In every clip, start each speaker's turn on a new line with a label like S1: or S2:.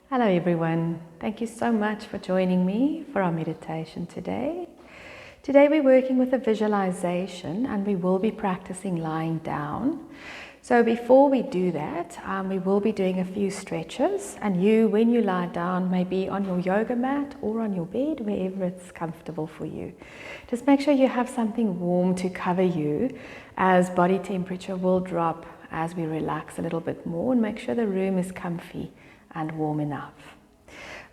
S1: Hello everyone, thank you so much for joining me for our meditation today. Today we're working with a visualization and we will be practicing lying down. So before we do that, we will be doing a few stretches, and when you lie down, maybe on your yoga mat or on your bed, wherever it's comfortable for you. Just make sure you have something warm to cover you, as body temperature will drop as we relax a little bit more, and make sure the room is comfy and warm enough.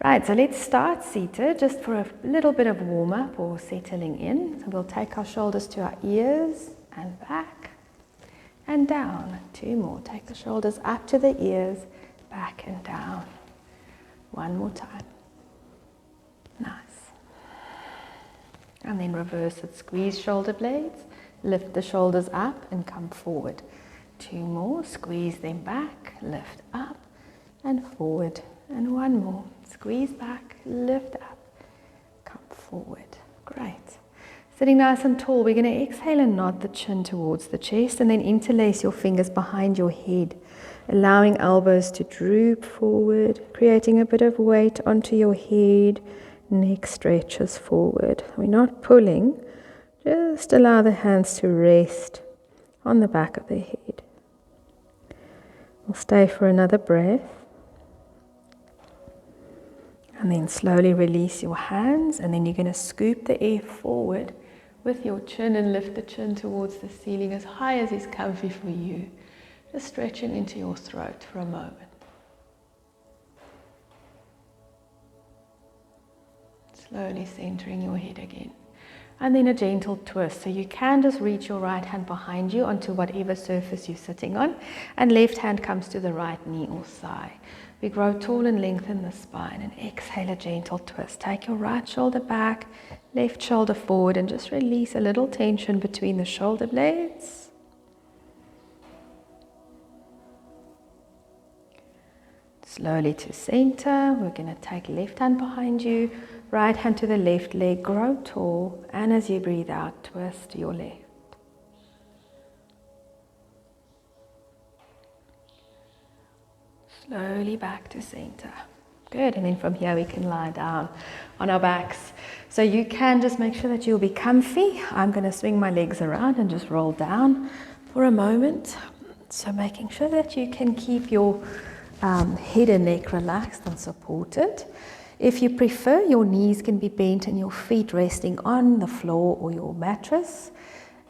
S1: Right, so let's start seated just for a little bit of warm up or settling in. So we'll take our shoulders to our ears and back and down. 2 more. Take the shoulders up to the ears, back and down. 1 more time. Nice. And then reverse it. Squeeze shoulder blades, lift the shoulders up and come forward. 2 more. Squeeze them back, lift up and forward, and 1 more. Squeeze back, lift up, come forward. Great. Sitting nice and tall, we're going to exhale and nod the chin towards the chest, and then interlace your fingers behind your head, allowing elbows to droop forward, creating a bit of weight onto your head. Neck stretches forward. We're not pulling, just allow the hands to rest on the back of the head. We'll stay for another breath. And then slowly release your hands, and then you're going to scoop the air forward with your chin and lift the chin towards the ceiling as high as is comfy for you. Just stretching into your throat for a moment. Slowly centering your head again. And then a gentle twist. So you can just reach your right hand behind you onto whatever surface you're sitting on, and left hand comes to the right knee or thigh. We grow tall and lengthen the spine, and exhale a gentle twist. Take your right shoulder back, left shoulder forward, and just release a little tension between the shoulder blades. Slowly to center. We're going to take left hand behind you, right hand to the left leg, grow tall, and as you breathe out, twist your left. Slowly back to center. Good, and then from here we can lie down on our backs. So you can just make sure that you'll be comfy. I'm going to swing my legs around and just roll down for a moment. So making sure that you can keep your head and neck relaxed and supported. If you prefer, your knees can be bent and your feet resting on the floor or your mattress.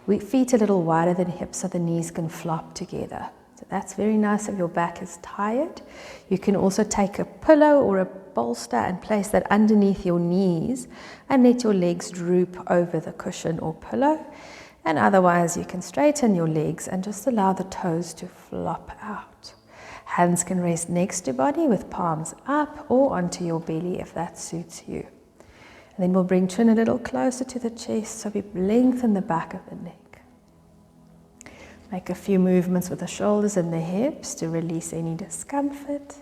S1: Feet a little wider than hips so the knees can flop together. So that's very nice if your back is tired. You can also take a pillow or a bolster and place that underneath your knees and let your legs droop over the cushion or pillow. And otherwise you can straighten your legs and just allow the toes to flop out. Hands can rest next to body with palms up or onto your belly if that suits you. And then we'll bring chin a little closer to the chest so we lengthen the back of the neck. Make a few movements with the shoulders and the hips to release any discomfort.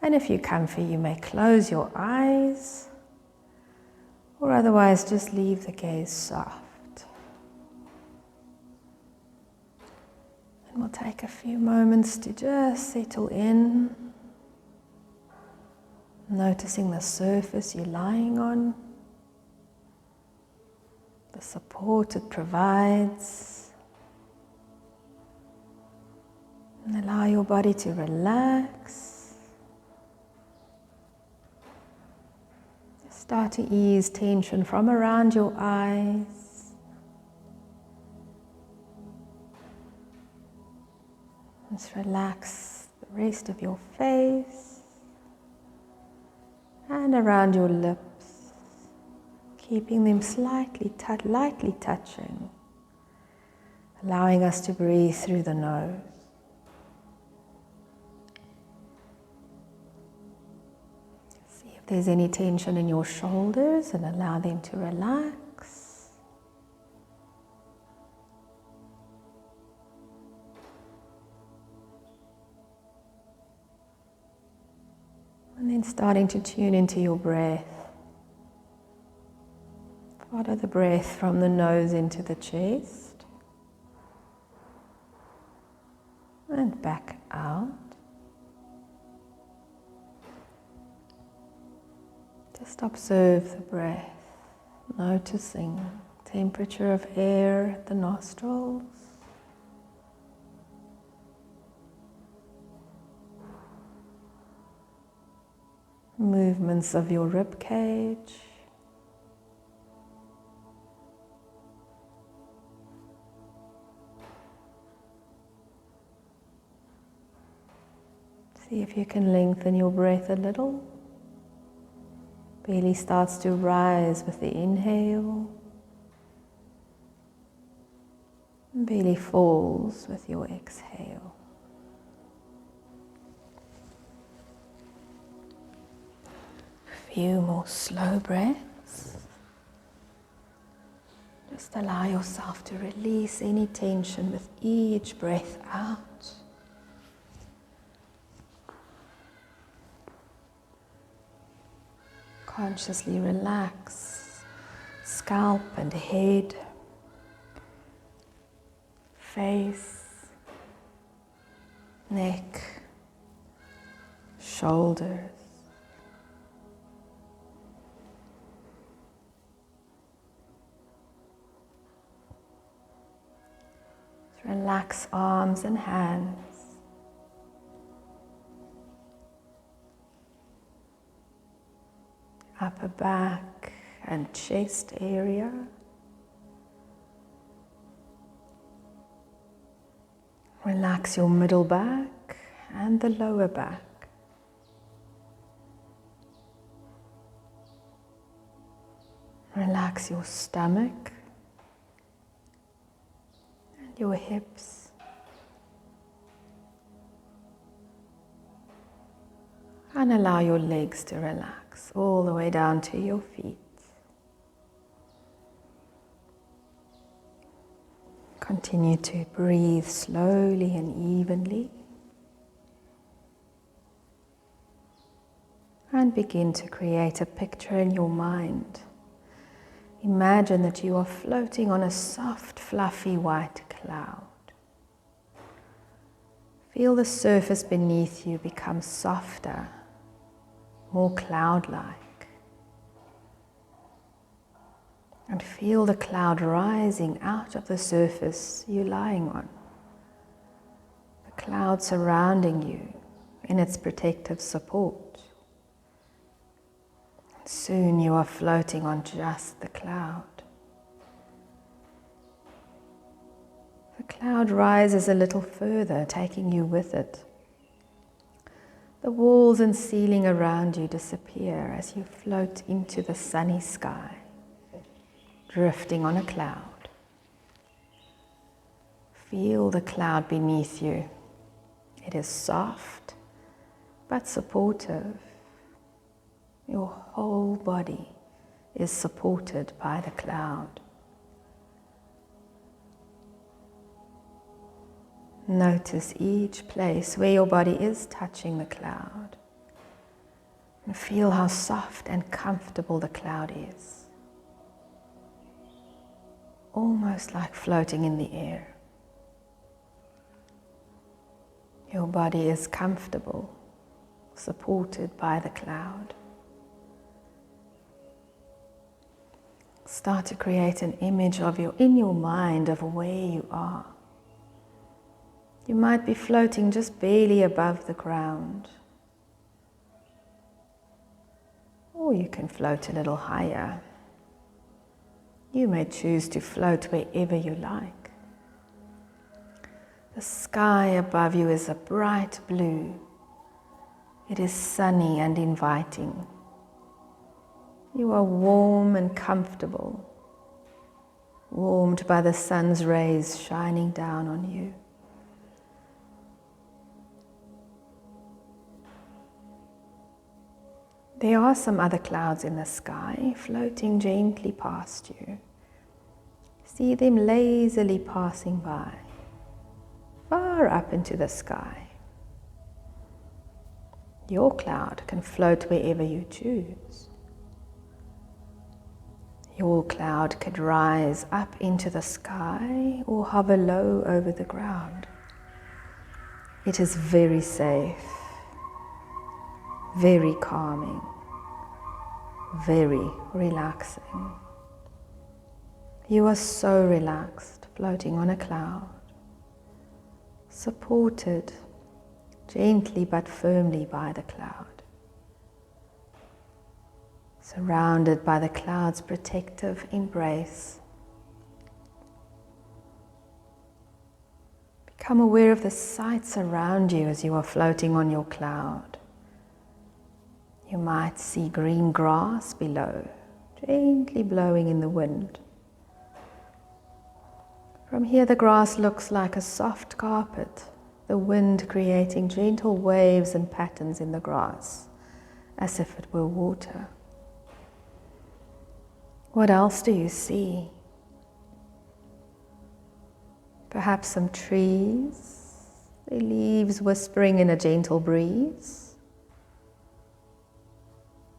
S1: And if you're comfy, you may close your eyes, or otherwise just leave the gaze soft. And we'll take a few moments to just settle in, noticing the surface you're lying on, the support it provides. And allow your body to relax. Start to ease tension from around your eyes. Just relax the rest of your face and around your lips, keeping them lightly touching, allowing us to breathe through the nose. If there's any tension in your shoulders, and allow them to relax. And then starting to tune into your breath. Follow the breath from the nose into the chest. and back out. Just observe the breath, noticing temperature of air at the nostrils, movements of your rib cage, see if you can lengthen your breath a little. Belly starts to rise with the inhale. Belly falls with your exhale. A few more slow breaths. Just allow yourself to release any tension with each breath out. Consciously relax scalp and head, face, neck, shoulders. Relax arms and hands. Upper back and chest area. Relax your middle back and the lower back. Relax your stomach and your hips. And allow your legs to relax all the way down to your feet. Continue to breathe slowly and evenly. And begin to create a picture in your mind. Imagine that you are floating on a soft, fluffy white cloud. Feel the surface beneath you become softer, more cloud-like. And feel the cloud rising out of the surface you're lying on. The cloud surrounding you in its protective support. Soon you are floating on just the cloud. The cloud rises a little further, taking you with it. The walls and ceiling around you disappear as you float into the sunny sky, drifting on a cloud. Feel the cloud beneath you. It is soft but supportive. Your whole body is supported by the cloud. Notice each place where your body is touching the cloud. And feel how soft and comfortable the cloud is. Almost like floating in the air. Your body is comfortable, supported by the cloud. Start to create an image in your mind of where you are. You might be floating just barely above the ground. Or you can float a little higher. You may choose to float wherever you like. The sky above you is a bright blue. It is sunny and inviting. You are warm and comfortable, warmed by the sun's rays shining down on you. There are some other clouds in the sky floating gently past you. See them lazily passing by, far up into the sky. Your cloud can float wherever you choose. Your cloud could rise up into the sky or hover low over the ground. It is very safe, very calming, very relaxing. You are so relaxed, floating on a cloud, supported gently but firmly by the cloud, surrounded by the cloud's protective embrace. Become aware of the sights around you as you are floating on your cloud. You might see green grass below, gently blowing in the wind. From here, the grass looks like a soft carpet, the wind creating gentle waves and patterns in the grass, as if it were water. What else do you see? Perhaps some trees, their leaves whispering in a gentle breeze.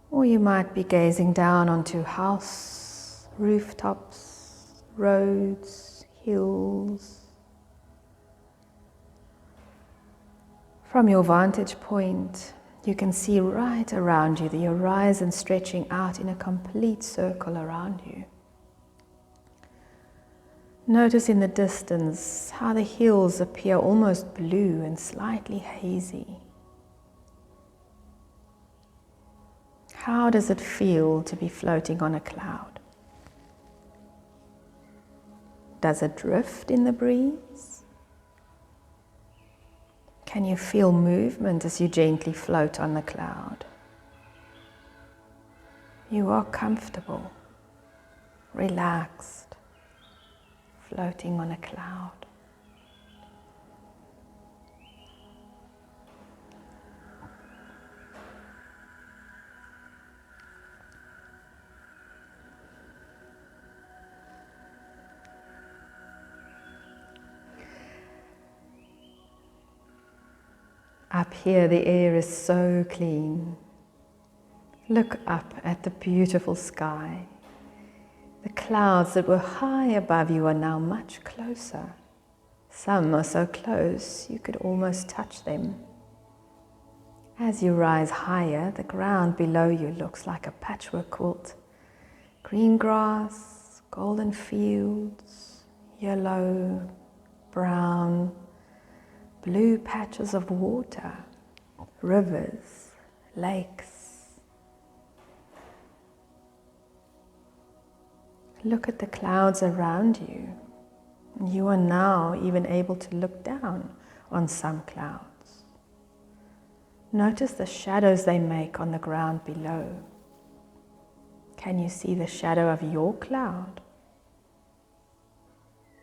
S1: Or you might be gazing down onto house, rooftops, roads, hills. From your vantage point, you can see right around you, the horizon stretching out in a complete circle around you. Notice in the distance how the hills appear almost blue and slightly hazy. How does it feel to be floating on a cloud? Does it drift in the breeze? Can you feel movement as you gently float on the cloud? You are comfortable, relaxed, floating on a cloud. Up here, the air is so clean. Look up at the beautiful sky. The clouds that were high above you are now much closer. Some are so close you could almost touch them. As you rise higher, the ground below you looks like a patchwork quilt. Green grass, golden fields, yellow, brown, blue patches of water, rivers, lakes. Look at the clouds around you. You are now even able to look down on some clouds. Notice the shadows they make on the ground below. Can you see the shadow of your cloud?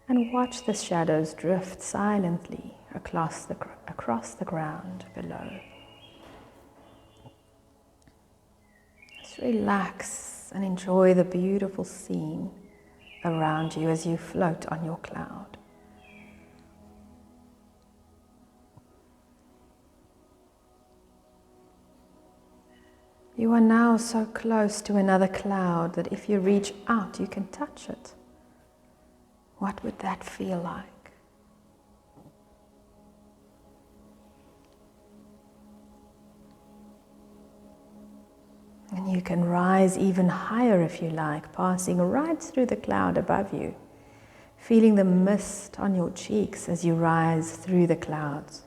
S1: And watch the shadows drift silently across the ground below. Just relax and enjoy the beautiful scene around you as you float on your cloud. You are now so close to another cloud that if you reach out, you can touch it. What would that feel like? And you can rise even higher if you like, passing right through the cloud above you, feeling the mist on your cheeks as you rise through the clouds.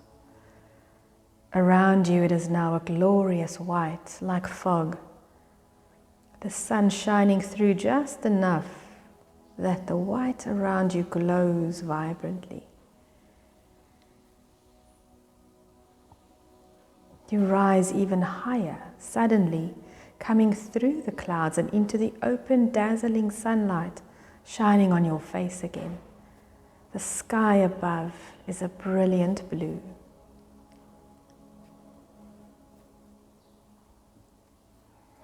S1: Around you it is now a glorious white, like fog. The sun shining through just enough that the white around you glows vibrantly. You rise even higher, suddenly coming through the clouds and into the open, dazzling sunlight shining on your face again. The sky above is a brilliant blue.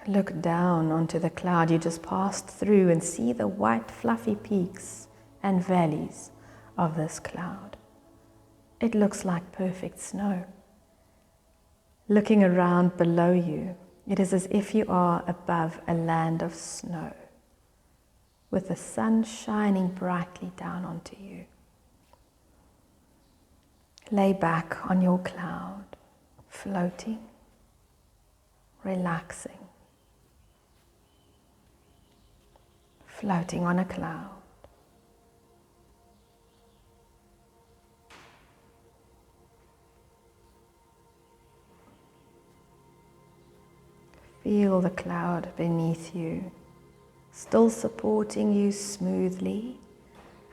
S1: Look down onto the cloud you just passed through and see the white fluffy peaks and valleys of this cloud. It looks like perfect snow. Looking around below you, it is as if you are above a land of snow, with the sun shining brightly down onto you. Lay back on your cloud, floating, relaxing. floating on a cloud. Feel the cloud beneath you, still supporting you smoothly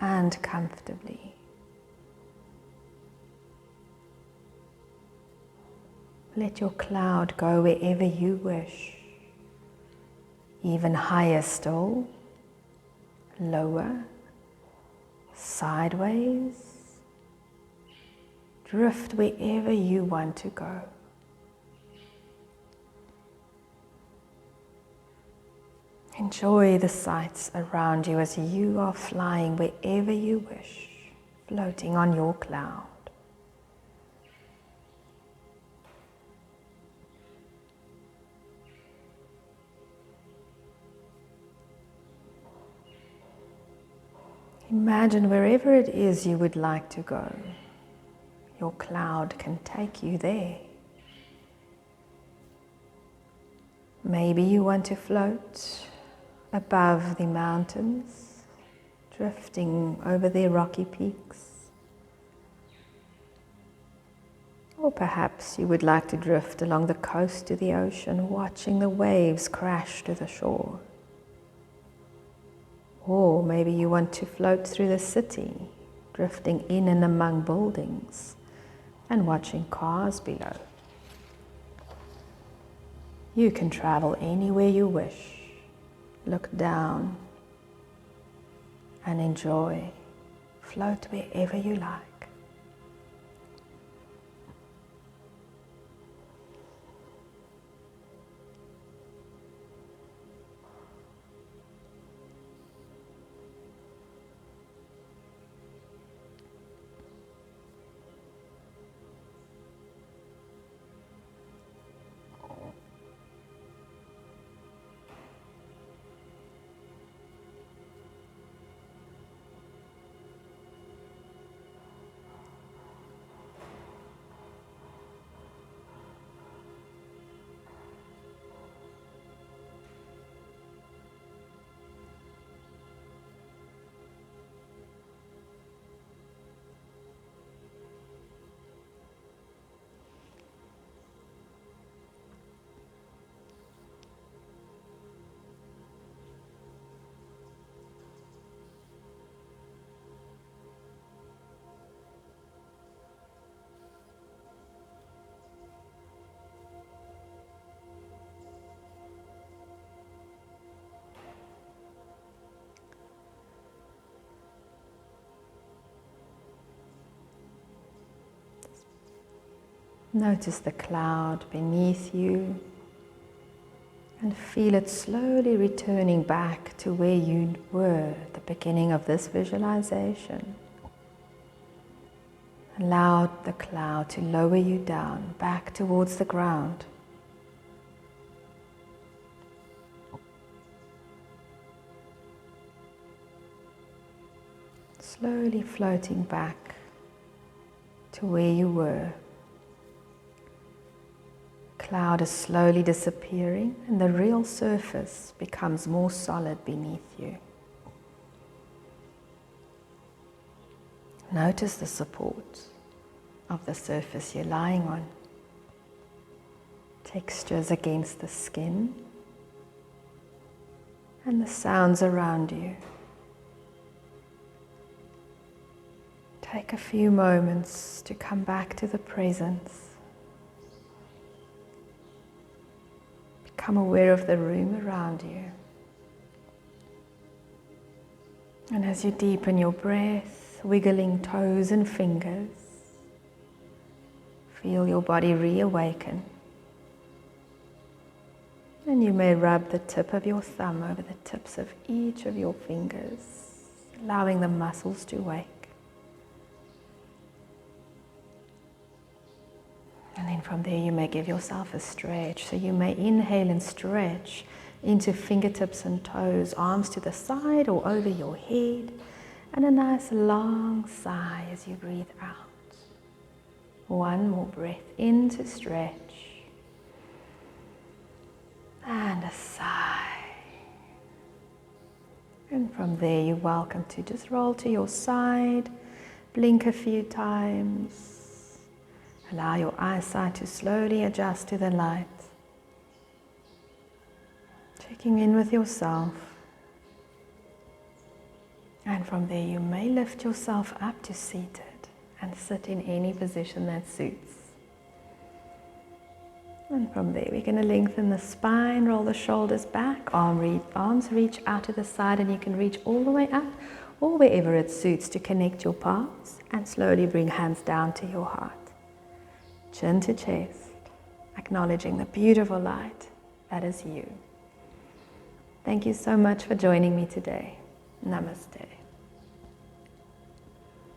S1: and comfortably. Let your cloud go wherever you wish, even higher still, lower, sideways. Drift wherever you want to go. Enjoy the sights around you as you are flying wherever you wish, floating on your cloud. Imagine wherever it is you would like to go, your cloud can take you there. Maybe you want to float above the mountains, drifting over their rocky peaks. Or perhaps you would like to drift along the coast to the ocean, watching the waves crash to the shore. Or maybe you want to float through the city, drifting in and among buildings and watching cars below. You can travel anywhere you wish. Look down and enjoy. Float wherever you like. Notice the cloud beneath you and feel it slowly returning back to where you were at the beginning of this visualization. Allow the cloud to lower you down back towards the ground. Slowly floating back to where you were. Cloud is slowly disappearing and the real surface becomes more solid beneath you. Notice the support of the surface you're lying on. Textures against the skin and the sounds around you. Take a few moments to come back to the present. Become aware of the room around you. And as you deepen your breath, wiggling toes and fingers, feel your body reawaken. And you may rub the tip of your thumb over the tips of each of your fingers, allowing the muscles to wake. And then from there you may give yourself a stretch. So you may inhale and stretch into fingertips and toes, arms to the side or over your head. And a nice long sigh as you breathe out. One more breath in to stretch. And a sigh. And from there, you're welcome to just roll to your side, blink a few times, allow your eyesight to slowly adjust to the light. Checking in with yourself. And from there, you may lift yourself up to seated and sit in any position that suits. And from there, we're going to lengthen the spine, roll the shoulders back, arms reach out to the side, and you can reach all the way up or wherever it suits to connect your palms, and slowly bring hands down to your heart. Chin to chest, acknowledging the beautiful light that is you. Thank you so much for joining me today. Namaste.